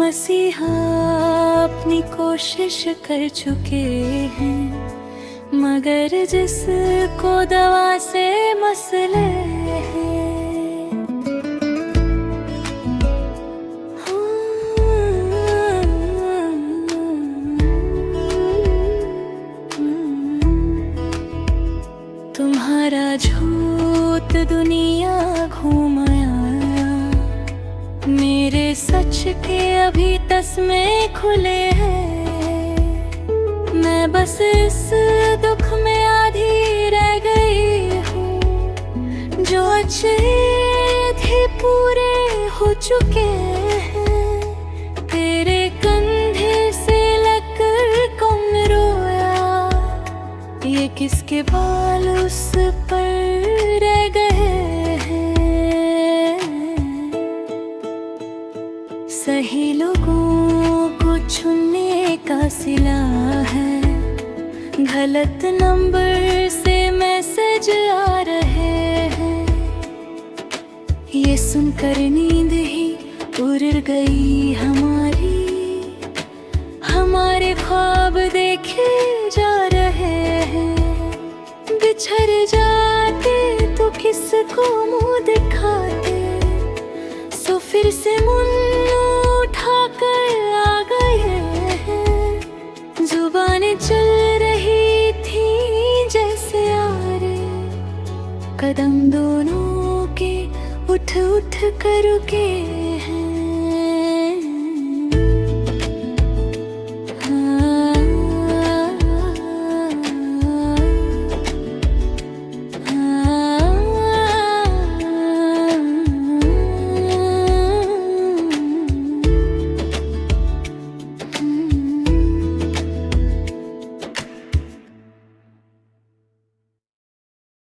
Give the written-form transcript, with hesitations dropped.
मसीहा अपनी कोशिश कर चुके हैं, मगर जिसको दवा से मसले हैं। तुम्हारा झूठ दुनिया घूम आया, मेरे सच के अभी तस्मे खुले हैं। मैं बस इस दुख में आधी रह गई हूँ, जो अच्छे थे पूरे हो चुके हैं। तेरे कंधे से लगकर कौन रोया, ये किसके बाल उस पर रह गए हैं। सही लोगों को चुनने का सिला है, गलत नंबर से मैसेज आ रहे हैं। ये सुनकर नींद ही उड़ गई हमारी, हमारे ख्वाब देखे जा रहे हैं। बिछड़ जाते तो किसको मुंह दिखाते, सो फिर से मुन्नू उठा कर आ गए हैं। जुबानें चल रही थी जैसे आरे, कदम दोनों के उठ उठ कर रुके